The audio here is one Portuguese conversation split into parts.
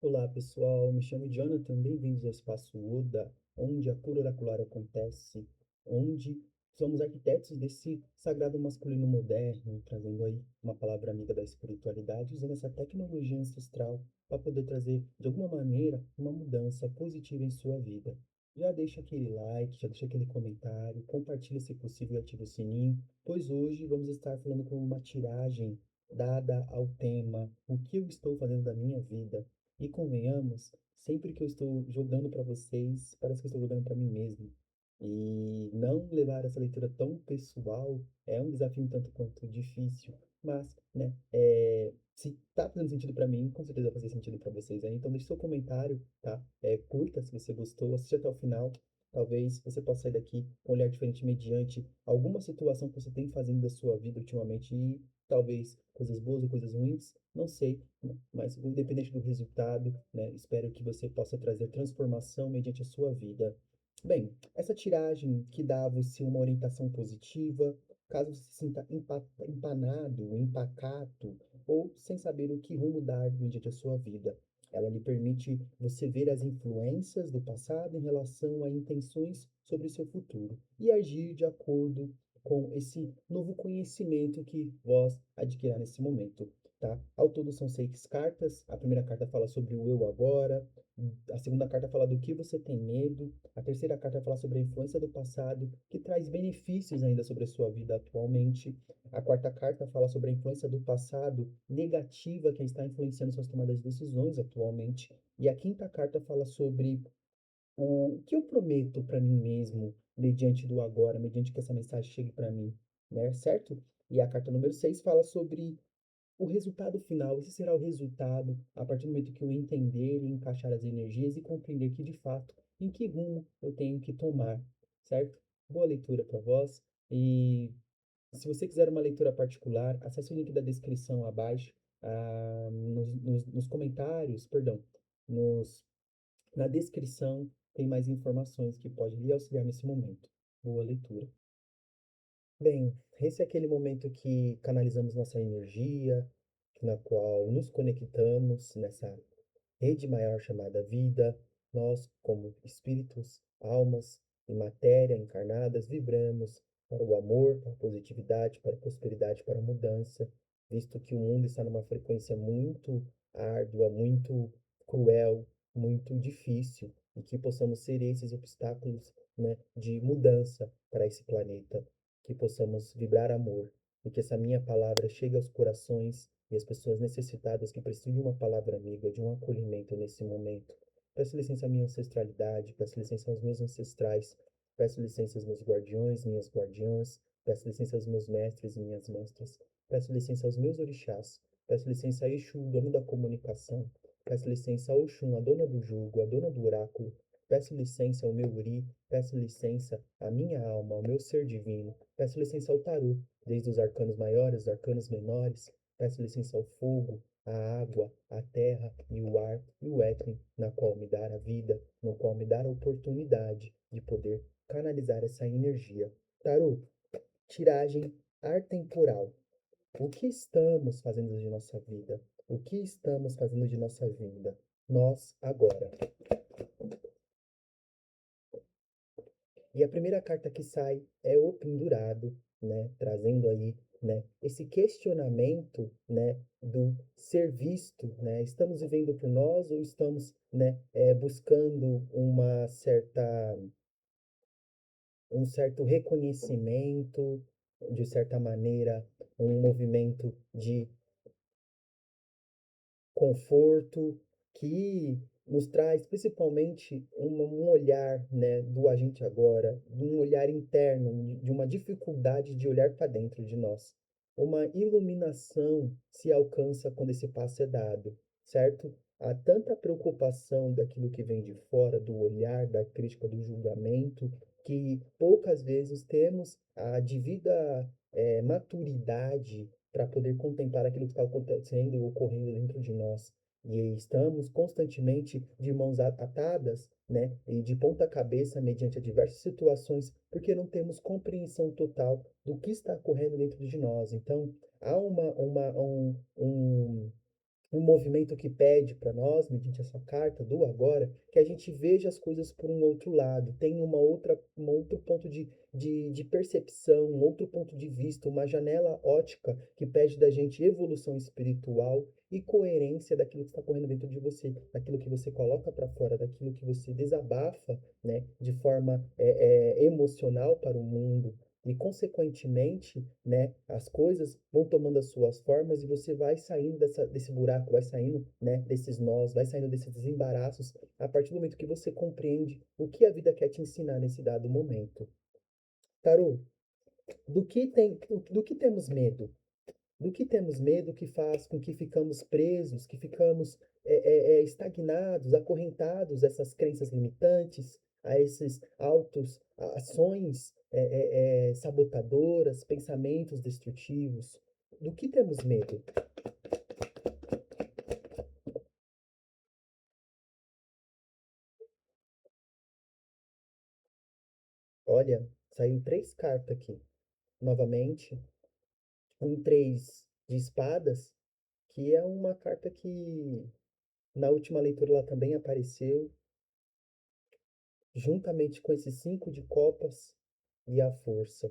Olá pessoal, me chamo Jonathan, bem-vindos ao Espaço Oda, onde a cura oracular acontece, onde somos arquitetos desse sagrado masculino moderno, trazendo aí uma palavra amiga da espiritualidade, usando essa tecnologia ancestral para poder trazer, de alguma maneira, uma mudança positiva em sua vida. Já deixa aquele like, já deixa aquele comentário, compartilha se possível e ativa o sininho, pois hoje vamos estar falando com uma tiragem dada ao tema O que eu estou fazendo da minha vida? E convenhamos, sempre que eu estou jogando para vocês, parece que eu estou jogando para mim mesmo. E não levar essa leitura tão pessoal é um desafio um tanto quanto difícil, mas, né, se tá fazendo sentido para mim, com certeza vai fazer sentido para vocês aí. Então deixe seu comentário, tá? Curta se você gostou, assiste até o final. Talvez você possa sair daqui com um olhar diferente mediante alguma situação que você tem fazendo da sua vida ultimamente e talvez coisas boas ou coisas ruins, não sei, né? Mas independente do resultado, né, espero que você possa trazer transformação mediante a sua vida. Bem, essa tiragem que dá a você uma orientação positiva, caso você se sinta empanado, empacato ou sem saber o que rumo dar mediante a sua vida. Ela lhe permite você ver as influências do passado em relação a intenções sobre o seu futuro e agir de acordo com esse novo conhecimento que vós adquirir nesse momento, tá? Ao todo são 6 cartas. A primeira carta fala sobre o eu agora, a segunda carta fala do que você tem medo, a terceira carta fala sobre a influência do passado, que traz benefícios ainda sobre a sua vida atualmente. A quarta carta fala sobre a influência do passado negativa que está influenciando suas tomadas de decisões atualmente. E a quinta carta fala sobre o que eu prometo para mim mesmo, mediante do agora, mediante que essa mensagem chegue para mim, né? Certo? E a carta número 6 fala sobre o resultado final. Esse será o resultado a partir do momento que eu entender e encaixar as energias e compreender que, de fato, em que rumo eu tenho que tomar, certo? Boa leitura para vós. E se você quiser uma leitura particular, acesse o link da descrição abaixo, nos comentários, perdão, nos na descrição tem mais informações que podem lhe auxiliar nesse momento. Boa leitura. Bem, esse é aquele momento que canalizamos nossa energia, na qual nos conectamos nessa rede maior chamada vida. Nós, como espíritos, almas e matéria encarnadas, vibramos para o amor, para a positividade, para a prosperidade, para a mudança, visto que o mundo está numa frequência muito árdua, muito cruel, muito difícil, e que possamos ser esses obstáculos, né, de mudança para esse planeta, que possamos vibrar amor, e que essa minha palavra chegue aos corações e as pessoas necessitadas que precisam de uma palavra amiga, de um acolhimento nesse momento. Peço licença à minha ancestralidade, peço licença aos meus ancestrais, peço licença aos meus guardiões, minhas guardiãs, peço licença aos meus mestres e minhas mestras, peço licença aos meus orixás, peço licença a Exu, dono da comunicação, peço licença a Oxum, a dona do jugo, a dona do oráculo, peço licença ao meu Uri, peço licença à minha alma, ao meu ser divino, peço licença ao Taru, desde os arcanos maiores, os arcanos menores, peço licença ao fogo, à água, à terra e o ar e o éter, na qual me dar a vida, no qual me dar a oportunidade de poder canalizar essa energia. Tarô, tiragem ar temporal. O que estamos fazendo de nossa vida? O que estamos fazendo de nossa vida? Nós agora. E a primeira carta que sai é o pendurado, né, trazendo aí, né, esse questionamento, né, do ser visto, né, estamos vivendo por nós ou estamos, né, buscando um certo reconhecimento, de certa maneira, um movimento de conforto que nos traz principalmente um olhar, né, do agente agora, de um olhar interno, de uma dificuldade de olhar para dentro de nós. Uma iluminação se alcança quando esse passo é dado, certo? Há tanta preocupação daquilo que vem de fora, do olhar, da crítica, do julgamento, que poucas vezes temos a devida maturidade para poder contemplar aquilo que está acontecendo e ocorrendo dentro de nós. E estamos constantemente de mãos atadas, né, e de ponta cabeça mediante diversas situações, porque não temos compreensão total do que está ocorrendo dentro de nós. Então, há um movimento que pede para nós, mediante essa carta do agora, que a gente veja as coisas por um outro lado, tenha um outro ponto de percepção, um outro ponto de vista, uma janela ótica que pede da gente evolução espiritual e coerência daquilo que está correndo dentro de você, daquilo que você coloca para fora, daquilo que você desabafa, né, de forma emocional para o mundo. E, consequentemente, né, as coisas vão tomando as suas formas e você vai saindo desse buraco, vai saindo, né, desses nós, vai saindo desses desembaraços a partir do momento que você compreende o que a vida quer te ensinar nesse dado momento. Tarô, do que temos medo? Do que temos medo que faz com que ficamos presos, que ficamos estagnados, acorrentados a essas crenças limitantes, a esses autos, ações sabotadoras, pensamentos destrutivos. Do que temos medo? Olha, saiu três cartas aqui. Novamente, um três de espadas, que é uma carta que na última leitura ela também apareceu, juntamente com esses cinco de copas e a força,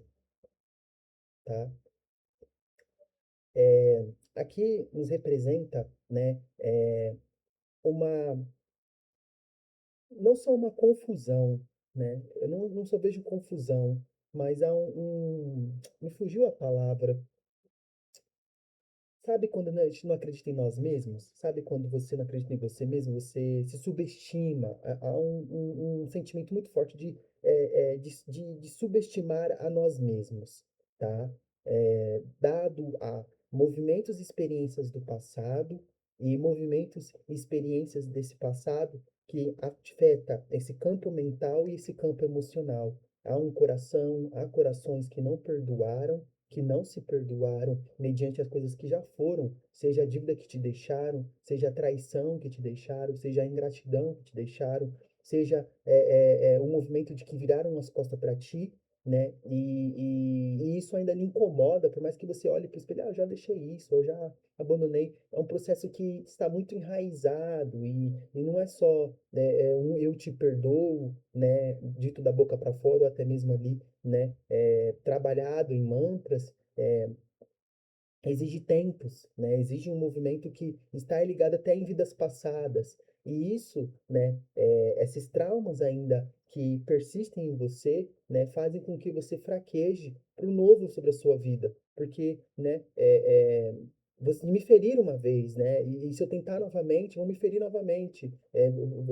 tá? Aqui nos representa, né, uma, não só uma confusão, né? Eu não só vejo confusão, mas há me fugiu a palavra. Sabe quando a gente não acredita em nós mesmos? Sabe quando você não acredita em você mesmo, você se subestima? Há um sentimento muito forte de subestimar a nós mesmos, tá? Dado a movimentos e experiências do passado e movimentos e experiências desse passado que afeta esse campo mental e esse campo emocional. Há corações que não perdoaram, que não se perdoaram mediante as coisas que já foram, seja a dívida que te deixaram, seja a traição que te deixaram, seja a ingratidão que te deixaram, seja o movimento de que viraram as costas para ti, né? E isso ainda lhe incomoda, por mais que você olhe para o espelho, ah, eu já deixei isso, eu já abandonei. É um processo que está muito enraizado e não é só um eu te perdoo, né, dito da boca para fora, ou até mesmo ali, né, trabalhado em mantras, exige tempos, né? Exige um movimento que está ligado até em vidas passadas. E isso, né, esses traumas ainda que persistem em você, né, fazem com que você fraqueje para o novo sobre a sua vida. Porque, né, você me ferir uma vez, né? E se eu tentar novamente, vão me ferir novamente.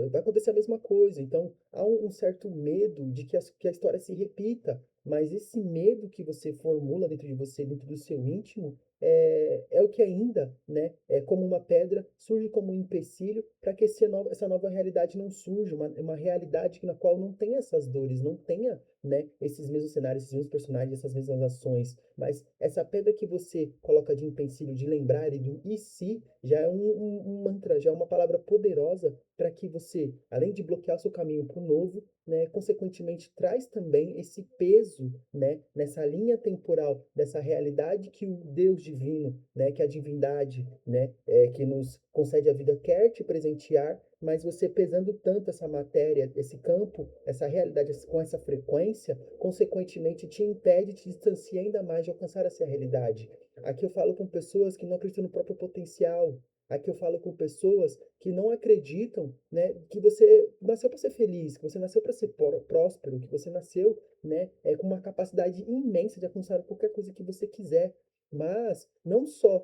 Vai acontecer a mesma coisa. Então, há um certo medo de que a história se repita. Mas esse medo que você formula dentro de você, dentro do seu íntimo, é o que ainda, né, como uma pedra, surge como um empecilho para que essa nova realidade não surja, uma realidade na qual não tenha essas dores, não tenha, né, esses mesmos cenários, esses mesmos personagens, essas mesmas ações, mas essa pedra que você coloca de empecilho, de lembrar e do e se, já é um mantra, já é uma palavra poderosa para que você, além de bloquear o seu caminho para o novo, né, consequentemente traz também esse peso, né, nessa linha temporal dessa realidade que o Deus divino, né, que a divindade, né, que nos concede a vida quer te presentear, mas você pesando tanto essa matéria, esse campo, essa realidade com essa frequência, consequentemente te impede, te distancia ainda mais de alcançar essa realidade. Aqui eu falo com pessoas que não acreditam no próprio potencial. Aqui eu falo com pessoas que não acreditam, né, que você nasceu para ser feliz, que você nasceu para ser próspero, que você nasceu, né, com uma capacidade imensa de alcançar qualquer coisa que você quiser. Mas não só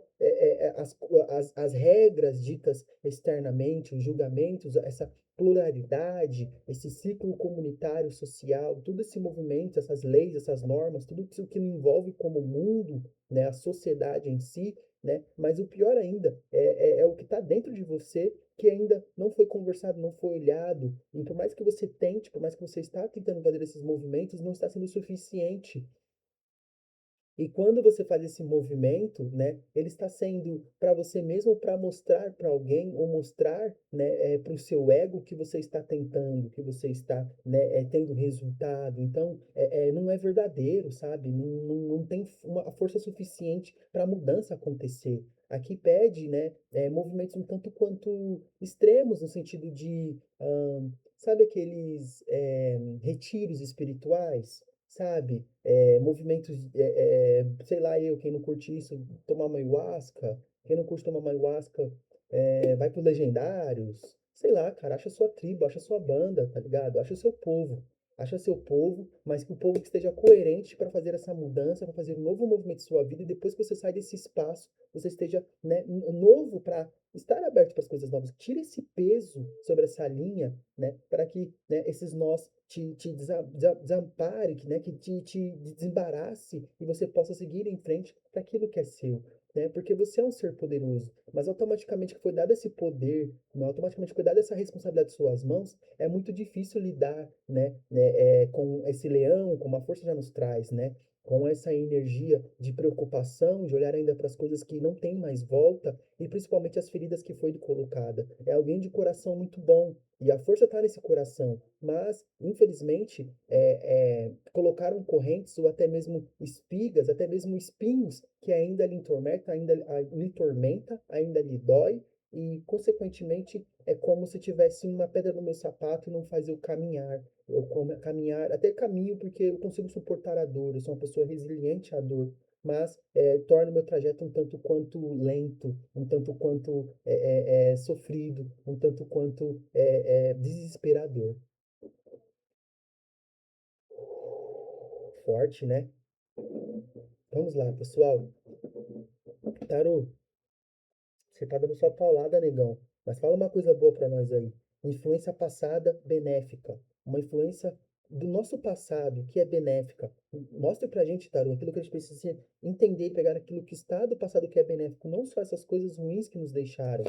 as regras ditas externamente, os julgamentos, essa pluralidade, esse ciclo comunitário, social, todo esse movimento, essas leis, essas normas, tudo isso que envolve como mundo, né, a sociedade em si, né? Mas o pior ainda é o que está dentro de você que ainda não foi conversado, não foi olhado. E por mais que você tente, por mais que você está tentando fazer esses movimentos, não está sendo suficiente. E quando você faz esse movimento, né, ele está sendo para você mesmo, para mostrar para alguém, ou mostrar, né, para o seu ego que você está tentando, que você está, né, tendo resultado. Então, não é verdadeiro, sabe? Não tem uma força suficiente para a mudança acontecer. Aqui pede, né, movimentos um tanto quanto extremos, no sentido de, sabe aqueles retiros espirituais? Sabe? Movimentos, sei lá, quem não curte isso, tomar uma ayahuasca, quem não curte tomar uma ayahuasca, vai pros legendários, sei lá, cara, acha sua tribo, acha sua banda, tá ligado? Acha seu povo, mas que o povo que esteja coerente para fazer essa mudança, para fazer um novo movimento em sua vida, e depois que você sai desse espaço, você esteja, né, novo para estar aberto para as coisas novas. Tira esse peso sobre essa linha, né, para que, né, esses nós desampare, né, que te desembarace e você possa seguir em frente para aquilo que é seu. Né? Porque você é um ser poderoso, mas automaticamente que foi dado esse poder, né, automaticamente que foi dada essa responsabilidade em suas mãos, é muito difícil lidar, com esse leão, como a força já nos traz, né? Com essa energia de preocupação, de olhar ainda para as coisas que não tem mais volta e principalmente as feridas que foi colocada. É alguém de coração muito bom e a força está nesse coração, mas infelizmente colocaram correntes ou até mesmo espigas, até mesmo espinhos que ainda lhe tormenta, ainda lhe dói e consequentemente é como se tivesse uma pedra no meu sapato e não faz eu caminhar. Eu caminhar, até caminho porque eu consigo suportar a dor, eu sou uma pessoa resiliente à dor, mas torna o meu trajeto um tanto quanto lento, um tanto quanto sofrido, um tanto quanto desesperador. Forte, né? Vamos lá, pessoal. Tarô, você tá dando sua paulada, negão. Mas fala uma coisa boa pra nós aí. Influência passada benéfica. Uma influência do nosso passado que é benéfica. Mostre pra gente, Tarô, aquilo que a gente precisa entender e pegar aquilo que está do passado que é benéfico. Não só essas coisas ruins que nos deixaram.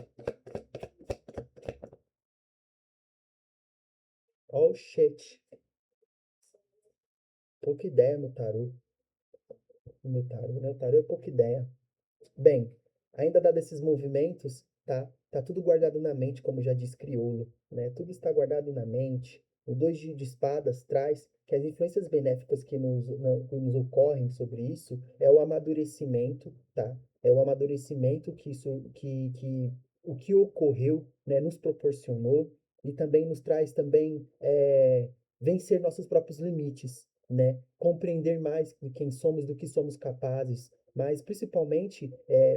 Oh, shit. Pouca ideia no tarô. No tarô, né? O tarô é pouca ideia. Bem, ainda dado esses movimentos, tá? Tá tudo guardado na mente, como já diz Criolo, né? Tudo está guardado na mente. O dois de espadas traz que as influências benéficas que nos ocorrem sobre isso é o amadurecimento, tá? É o amadurecimento que que o que ocorreu, né, nos proporcionou e também nos traz também vencer nossos próprios limites, né? Compreender mais de quem somos, do que somos capazes, mas principalmente,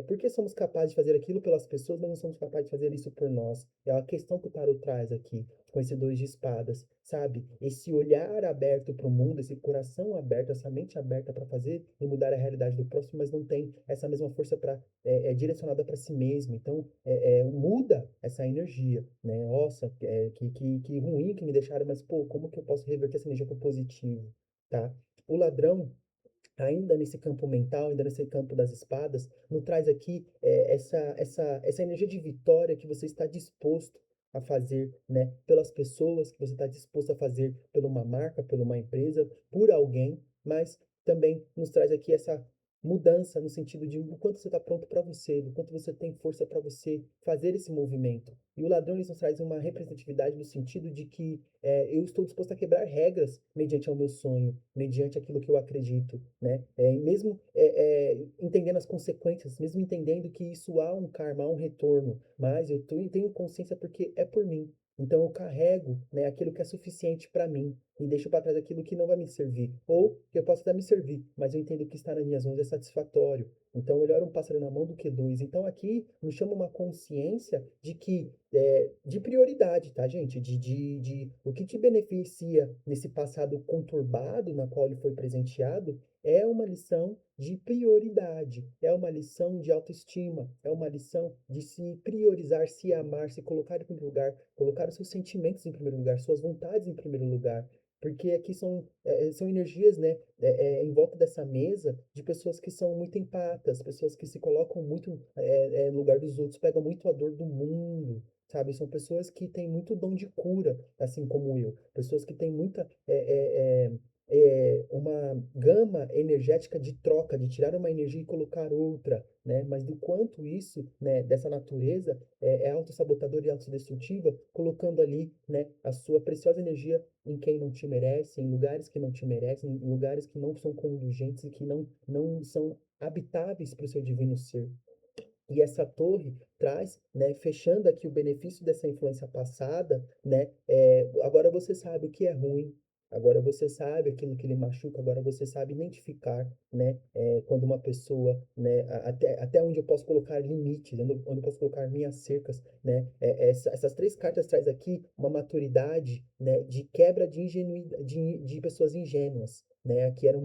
porque somos capazes de fazer aquilo pelas pessoas, mas não somos capazes de fazer isso por nós. É a questão que o tarot traz aqui, com esse dois de espadas, sabe? Esse olhar aberto para o mundo, esse coração aberto, essa mente aberta para fazer e mudar a realidade do próximo, mas não tem essa mesma força para direcionada para si mesmo. Então, muda essa energia, né? Nossa, que ruim que me deixaram, mas pô, como que eu posso reverter essa energia para o positivo, tá? O ladrão ainda nesse campo mental, ainda nesse campo das espadas, nos traz aqui essa energia de vitória que você está disposto a fazer, né, pelas pessoas, que você está disposto a fazer por uma marca, por uma empresa, por alguém, mas também nos traz aqui essa mudança no sentido de o quanto você está pronto para você, do quanto você tem força para você fazer esse movimento. E o ladrão nos traz uma representatividade no sentido de que eu estou disposto a quebrar regras mediante ao meu sonho, mediante aquilo que eu acredito, né? Mesmo entendendo as consequências, mesmo entendendo que isso há um karma, há um retorno, mas tenho consciência porque é por mim. Então eu carrego, né, aquilo que é suficiente para mim e deixo para trás aquilo que não vai me servir. Ou que eu posso até me servir, mas eu entendo que está nas minhas mãos é satisfatório. Então, melhor um pássaro na mão do que dois. Então, aqui nos chama uma consciência de que de prioridade, tá, gente? De o que te beneficia nesse passado conturbado na qual ele foi presenteado é uma lição de prioridade, é uma lição de autoestima, é uma lição de se priorizar, se amar, se colocar em primeiro lugar, colocar os seus sentimentos em primeiro lugar, suas vontades em primeiro lugar. Porque aqui são energias, né, em volta dessa mesa de pessoas que são muito empatas, pessoas que se colocam muito no lugar dos outros, pegam muito a dor do mundo, sabe? São pessoas que têm muito dom de cura, assim como eu. Pessoas que têm muita uma gama energética de troca, de tirar uma energia e colocar outra, né? Mas do quanto isso, né, dessa natureza é autossabotadora e autodestrutiva, colocando ali, né, a sua preciosa energia em quem não te merece, em lugares que não te merecem, em lugares que não são conduzentes e que não são habitáveis para o seu divino ser. E essa torre traz, né, fechando aqui o benefício dessa influência passada, né, agora você sabe o que é ruim, agora você sabe aquilo que lhe machuca, agora você sabe identificar, né, quando uma pessoa, né, até onde eu posso colocar limites, onde eu posso colocar minhas cercas, né, essas três cartas traz aqui uma maturidade, né, de quebra de ingenuidade, de pessoas ingênuas, né, que eram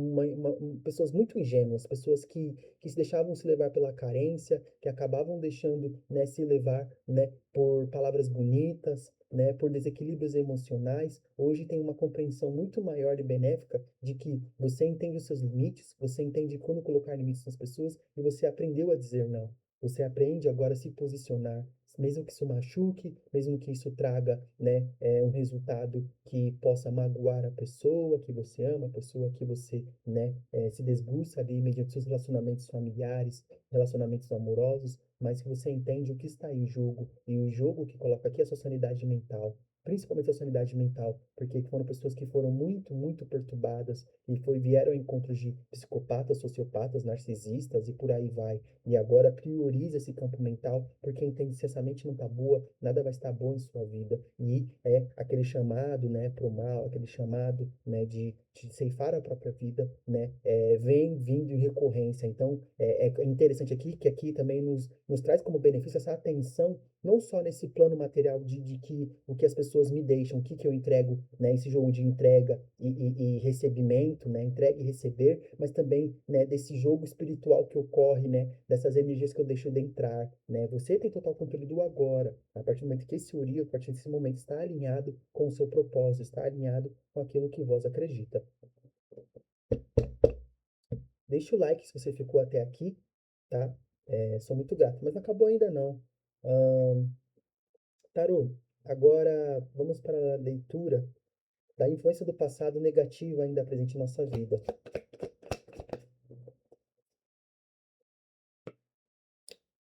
pessoas muito ingênuas, pessoas que se deixavam se levar pela carência, que acabavam deixando, né, se levar, né, por palavras bonitas, né, por desequilíbrios emocionais, hoje tem uma compreensão muito maior e benéfica de que você entende os seus limites, você entende quando colocar limites nas pessoas e você aprendeu a dizer não. Você aprende agora a se posicionar, mesmo que isso machuque, mesmo que isso traga, né, um resultado que possa magoar a pessoa que você ama, a pessoa que você, né, se desbuça ali mediante seus relacionamentos familiares, relacionamentos amorosos, mas que você entende o que está em jogo. E o jogo que coloca aqui é a sua sanidade mental, principalmente a sanidade mental, porque foram pessoas que foram muito, muito perturbadas e vieram a encontros de psicopatas, sociopatas, narcisistas e por aí vai. E agora prioriza esse campo mental, porque entende que se essa mente não está boa, nada vai estar bom em sua vida. E é aquele chamado, né, pro mal, aquele chamado, né, de ceifar a própria vida, né, vem vindo em recorrência. Então, é interessante aqui que aqui também nos traz como benefício essa atenção, não só nesse plano material de que o que as pessoas me deixam, o que, que eu entrego, né, esse jogo de entrega e recebimento, né, entrega e receber, mas também, né, desse jogo espiritual que ocorre, né, dessas energias que eu deixo de entrar, né, você tem total controle do agora, a partir do momento que esse Uri, a partir desse momento está alinhado com o seu propósito, está alinhado com aquilo que vós acredita. Deixa o like se você ficou até aqui, tá? Sou muito grato, mas não acabou ainda não. Ahn, Tarô, agora vamos para a leitura da influência do passado negativa ainda presente em nossa vida.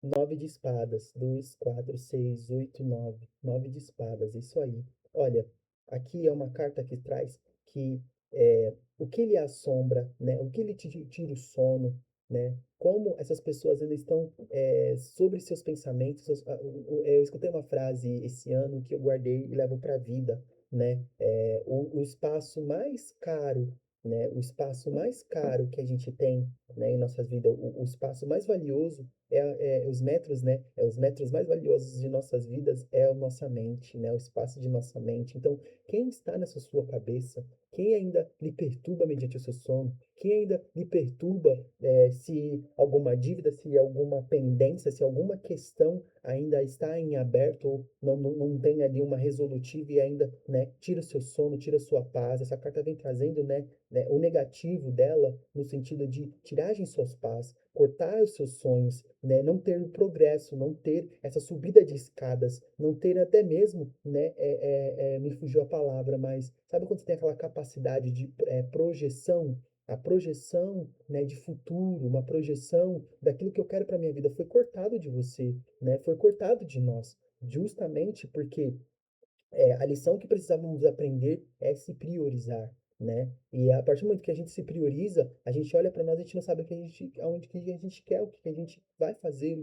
9 de espadas. 2, 4, 6, 8, 9. 9 de espadas, isso aí. Olha, aqui é uma carta que traz que o que lhe assombra, né? O que lhe tira o sono, né? Como essas pessoas ainda estão sobre seus pensamentos. Eu escutei uma frase esse ano que eu guardei e levo para a vida, né? O espaço mais caro, né? O espaço mais caro que a gente tem, né, em nossas vidas, o espaço mais valioso os metros, né? Os metros mais valiosos de nossas vidas é a nossa mente, né? O espaço de nossa mente. Então, quem está nessa sua cabeça? Quem ainda lhe perturba mediante o seu sono? Quem ainda lhe perturba se alguma dívida, se alguma pendência, se alguma questão ainda está em aberto ou não tem ali uma resolutiva e ainda, né, tira o seu sono, tira a sua paz. Essa carta vem trazendo, né, o negativo dela no sentido de tiragem suas paz, cortar os seus sonhos, né, não ter progresso, não ter essa subida de escadas, não ter até mesmo, né, me fugiu a palavra, mas sabe quando você tem aquela capacidade de projeção? A projeção, né, de futuro, uma projeção daquilo que eu quero para minha vida foi cortado de você, né? Foi cortado de nós, justamente porque a lição que precisávamos aprender é se priorizar, né? E a partir do momento que a gente se prioriza, a gente olha para nós, a gente não sabe o que a gente, aonde que a gente quer, o que a gente vai fazer,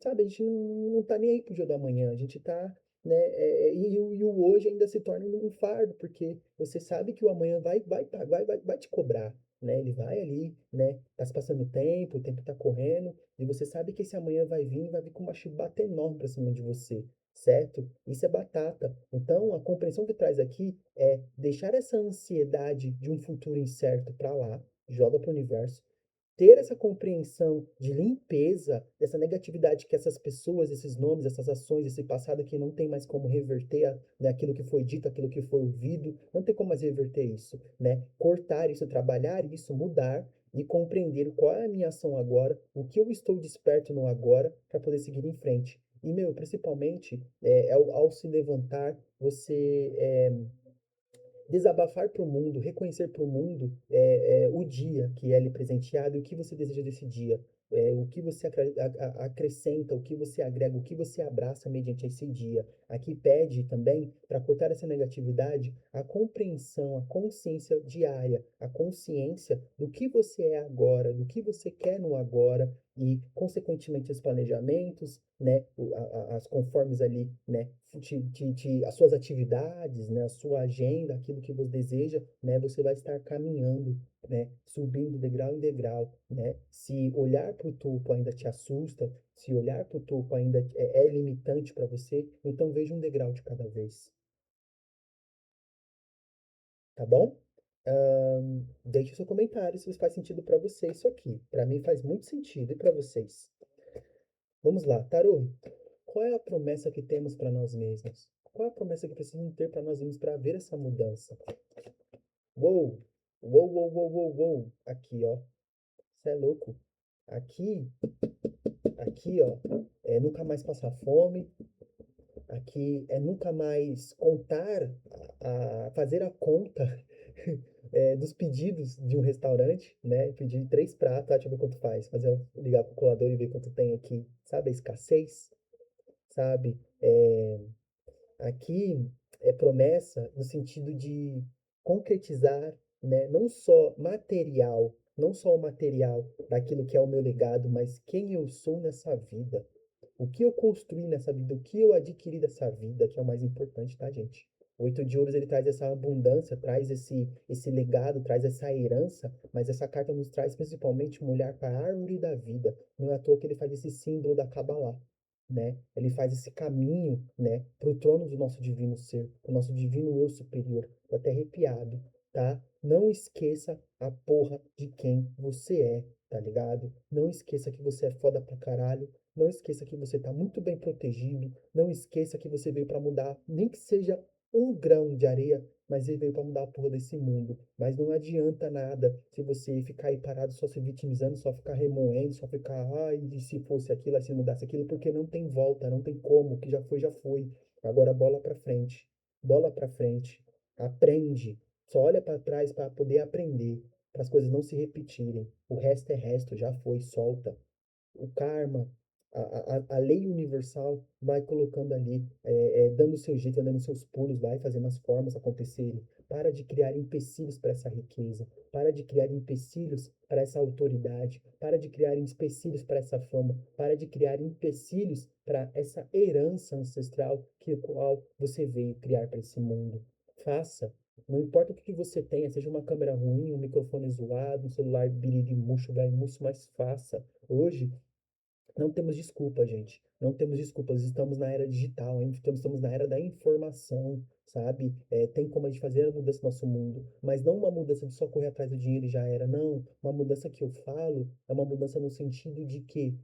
sabe? A gente não tá nem aí pro dia da manhã, a gente tá, né? E o hoje ainda se torna um fardo, porque você sabe que o amanhã vai te cobrar, né? Ele vai ali, né? Tá se passando o tempo tá correndo, e você sabe que esse amanhã vai vir com uma chibata enorme pra cima de você, certo? Isso é batata. Então, a compreensão que traz aqui é deixar essa ansiedade de um futuro incerto para lá, joga para o universo, ter essa compreensão de limpeza dessa negatividade que essas pessoas, esses nomes, essas ações, esse passado que não tem mais como reverter né, aquilo que foi dito, aquilo que foi ouvido, não tem como mais reverter isso, né? Cortar isso, trabalhar isso, mudar e compreender qual é a minha ação agora, o que eu estou desperto no agora para poder seguir em frente. E, meu, principalmente, ao se levantar, você desabafar para o mundo, reconhecer para o mundo o dia que é lhe presenteado e o que você deseja desse dia. O que você acrescenta, o que você agrega, o que você abraça mediante esse dia. Aqui pede também, para cortar essa negatividade, a compreensão, a consciência diária, a consciência do que você é agora, do que você quer no agora e, consequentemente, os planejamentos, né, as conformes ali, né, as suas atividades, né, a sua agenda, aquilo que você deseja, né, você vai estar caminhando, né, subindo degrau em degrau, né. Se olhar para o topo ainda te assusta, se olhar para o topo ainda é limitante para você, então veja um degrau de cada vez, tá bom? Deixe o seu comentário se faz sentido para você isso aqui. Para mim faz muito sentido e para vocês. Vamos lá, tarô. Qual é a promessa que temos para nós mesmos? Qual é a promessa que precisamos ter para nós mesmos para ver essa mudança? Uou, uou, uou, uou, uou, uou. Aqui, ó. Você é louco. Aqui, aqui, ó. É nunca mais passar fome. Aqui é nunca mais contar, fazer a conta dos pedidos de um restaurante, né? Pedir 3 pratos, deixa eu ver quanto faz. Ligar pro colador e ver quanto tem aqui. Sabe a escassez? Sabe? Aqui é promessa no sentido de concretizar, né, não só o material daquilo que é o meu legado, mas quem eu sou nessa vida. O que eu construí nessa vida, o que eu adquiri dessa vida, que é o mais importante, tá, gente? O 8 de ouros, ele traz essa abundância, traz esse legado, traz essa herança, mas essa carta nos traz principalmente um olhar para a árvore da vida. Não é à toa que ele faz esse símbolo da Kabbalah, né? Ele faz esse caminho, né, para o trono do nosso divino ser, do nosso divino eu superior. Tô até arrepiado, tá? Não esqueça a porra de quem você é, tá ligado? Não esqueça que você é foda pra caralho. Não esqueça que você tá muito bem protegido. Não esqueça que você veio para mudar, nem que seja um grão de areia, mas ele veio para mudar a porra desse mundo. Mas não adianta nada se você ficar aí parado só se vitimizando, só ficar remoendo, só ficar, ai, e se fosse aquilo, aí se mudasse aquilo, porque não tem volta, não tem como, o que já foi, já foi. Agora bola pra frente. Bola pra frente. Aprende. Só olha para trás para poder aprender, para as coisas não se repetirem. O resto é resto, já foi, solta. O karma, a lei universal vai colocando ali, dando o seu jeito, vai dando seus pulos, vai fazendo as formas acontecerem. Para de criar empecilhos para essa riqueza, para de criar empecilhos para essa autoridade, para de criar empecilhos para essa fama, para de criar empecilhos para essa herança ancestral que qual você veio criar para esse mundo. Faça. Não importa o que você tenha, seja uma câmera ruim, um microfone zoado, um celular biriri murcho, velho murcho, mas faça. Hoje não temos desculpa, gente. Não temos desculpas. Estamos na era digital, hein? Estamos na era da informação, sabe? Tem como a gente fazer a mudança do nosso mundo, mas não uma mudança de só correr atrás do dinheiro e já era. Não. Uma mudança que eu falo é uma mudança no sentido de que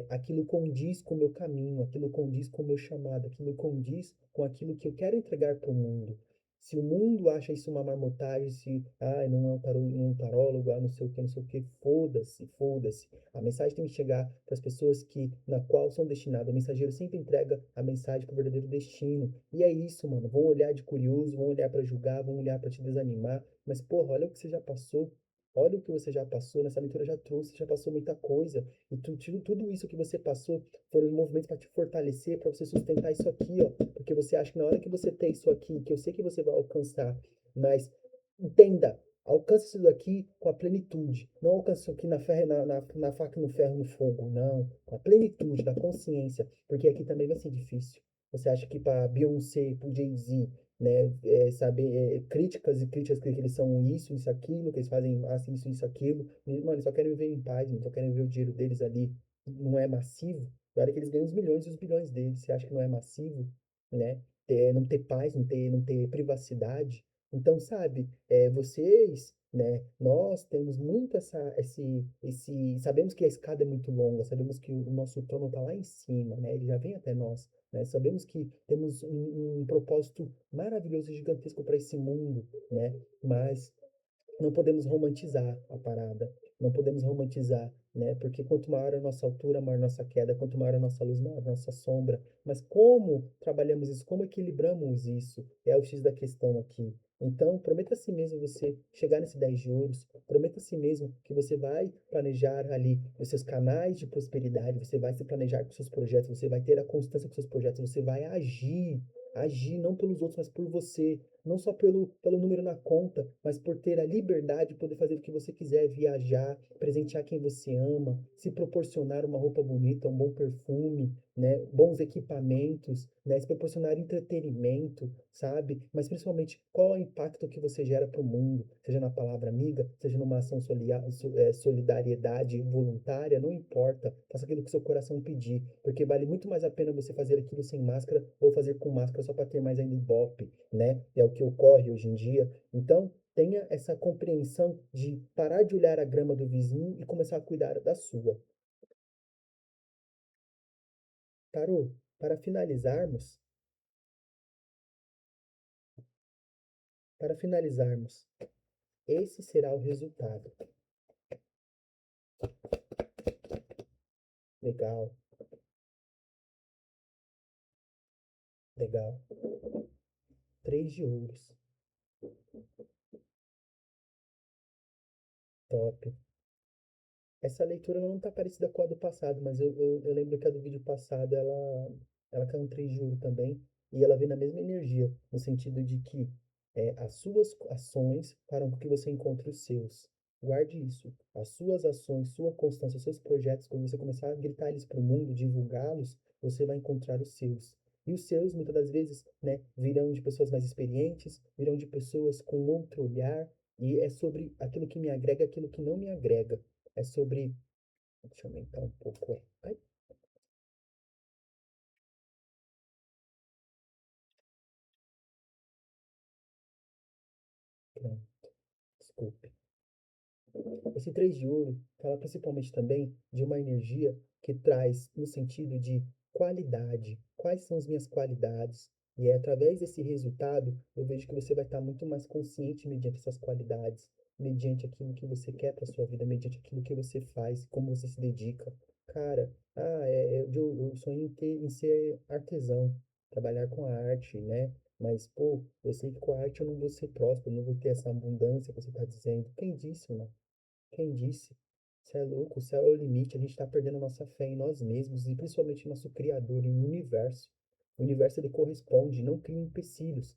aquilo condiz com o meu caminho, aquilo condiz com o meu chamado, aquilo condiz com aquilo que eu quero entregar para o mundo. Se o mundo acha isso uma marmotagem, se, não é um tarólogo, não sei o que, não sei o que, foda-se, foda-se. A mensagem tem que chegar para as pessoas na qual são destinadas. O mensageiro sempre entrega a mensagem para o verdadeiro destino. E é isso, mano. Vão olhar de curioso, vão olhar para julgar, vão olhar para te desanimar. Mas, porra, olha o que você já passou. Olha o que você já passou. Nessa leitura já trouxe, já passou muita coisa. E tudo isso que você passou foram movimentos para te fortalecer, para você sustentar isso aqui, ó. Porque você acha que na hora que você ter isso aqui, que eu sei que você vai alcançar, mas entenda, alcance isso daqui com a plenitude. Não alcance isso aqui na faca, no ferro, no fogo. Não. Com a plenitude da consciência. Porque aqui também vai ser difícil. Você acha que para Beyoncé, para Jay-Z, né, saber críticas e críticas que eles são isso, aquilo, que eles fazem assim, isso, aquilo. E, mano, eles só querem viver em paz, mano, só querem ver o dinheiro deles ali. Não é massivo. Na hora que eles ganham os milhões e os bilhões deles, você acha que não é massivo, né? Não ter paz, não ter privacidade. Então, sabe, vocês, né, nós temos muito sabemos que a escada é muito longa, sabemos que o nosso trono está lá em cima, né, ele já vem até nós, né, sabemos que temos um propósito maravilhoso e gigantesco para esse mundo, né, mas não podemos romantizar a parada, não podemos romantizar. né? Porque quanto maior a nossa altura, maior a nossa queda, quanto maior a nossa luz, maior a nossa sombra. Mas como trabalhamos isso? Como equilibramos isso? É o X da questão aqui. Então, prometa a si mesmo você chegar nesse 10 de ouros, prometa a si mesmo que você vai planejar ali os seus canais de prosperidade, você vai se planejar com seus projetos, você vai ter a constância com seus projetos, você vai agir não pelos outros, mas por você, não só pelo número na conta, mas por ter a liberdade de poder fazer o que você quiser, viajar, presentear quem você ama, se proporcionar uma roupa bonita, um bom perfume, né, bons equipamentos, né, se proporcionar entretenimento, sabe? Mas principalmente, qual é o impacto que você gera para o mundo, seja na palavra amiga, seja numa ação solidariedade voluntária, não importa, faça aquilo que seu coração pedir, porque vale muito mais a pena você fazer aquilo sem máscara ou fazer com máscara só para ter mais ainda ibope, né? É o que ocorre hoje em dia. Então, tenha essa compreensão de parar de olhar a grama do vizinho e começar a cuidar da sua. Tarô, para finalizarmos, para finalizarmos, esse será o resultado. Legal, legal. Três de ouros. Top. Essa leitura não tá parecida com a do passado, mas eu lembro que a do vídeo passado ela caiu um 3 de ouro também, e ela vem na mesma energia, no sentido de que as suas ações farão com que você encontre os seus. Guarde isso. As suas ações, sua constância, os seus projetos, quando você começar a gritar eles para o mundo, divulgá-los, você vai encontrar os seus. E os seus, muitas das vezes, né, virão de pessoas mais experientes, virão de pessoas com outro olhar, e é sobre aquilo que me agrega, aquilo que não me agrega. É sobre. Deixa eu aumentar um pouco. Ai, pronto, desculpe. Esse 3 de ouro fala principalmente também de uma energia que traz no sentido de qualidade. Quais são as minhas qualidades? E é através desse resultado, eu vejo que você vai estar muito mais consciente mediante essas qualidades, mediante aquilo que você quer para sua vida, mediante aquilo que você faz, como você se dedica. Cara, eu sonho em ser artesão, trabalhar com a arte, né? Mas, pô, eu sei que com a arte eu não vou ser próspero, não vou ter essa abundância que você está dizendo. Quem disse, mano? Quem disse? Você é louco, o céu é o limite, a gente está perdendo a nossa fé em nós mesmos e principalmente em nosso Criador, em o universo. O universo ele corresponde, não crie empecilhos.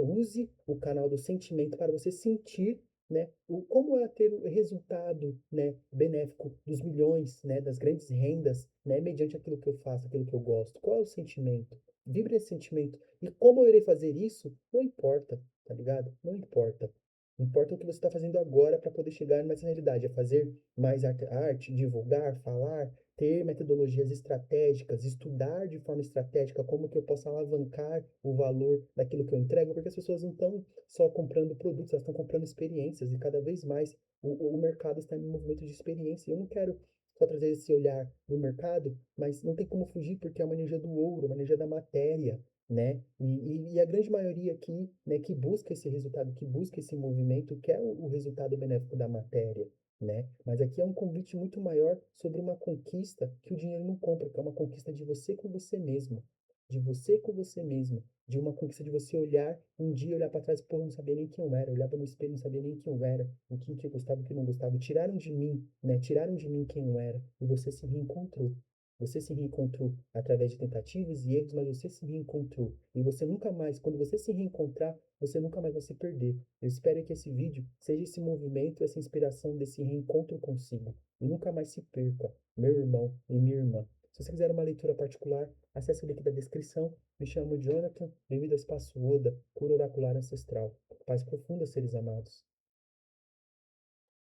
Use o canal do sentimento para você sentir, né, como é ter o resultado, né, benéfico dos milhões, né, das grandes rendas, né, mediante aquilo que eu faço, aquilo que eu gosto. Qual é o sentimento? Vibre esse sentimento. E como eu irei fazer isso? Não importa, tá ligado? Não importa. Importa o que você está fazendo agora para poder chegar nessa realidade, é fazer mais arte, divulgar, falar, ter metodologias estratégicas, estudar de forma estratégica como que eu posso alavancar o valor daquilo que eu entrego, porque as pessoas não estão só comprando produtos, elas estão comprando experiências e cada vez mais o mercado está em um movimento de experiência. Eu não quero só trazer esse olhar do mercado, mas não tem como fugir porque é uma energia do ouro, uma energia da matéria, né? E a grande maioria aqui, né, que busca esse resultado, que busca esse movimento, quer o resultado benéfico da matéria, né? Mas aqui é um convite muito maior sobre uma conquista que o dinheiro não compra, que é uma conquista de você com você mesmo, de você com você mesmo, de uma conquista de você olhar, um dia olhar para trás, pô, eu não sabia nem quem eu era, eu olhava no espelho, não sabia nem quem eu era, o que eu gostava, o que eu não gostava, tiraram de mim, né? Tiraram de mim quem eu era, e você se reencontrou. Você se reencontrou através de tentativas e erros, mas você se reencontrou. E você nunca mais, quando você se reencontrar, você nunca mais vai se perder. Eu espero que esse vídeo seja esse movimento, essa inspiração desse reencontro consigo. E nunca mais se perca, meu irmão e minha irmã. Se você quiser uma leitura particular, acesse o link da descrição. Me chamo Jonathan, bem-vindo ao Espaço Oda, cura oracular ancestral. Paz profunda, seres amados.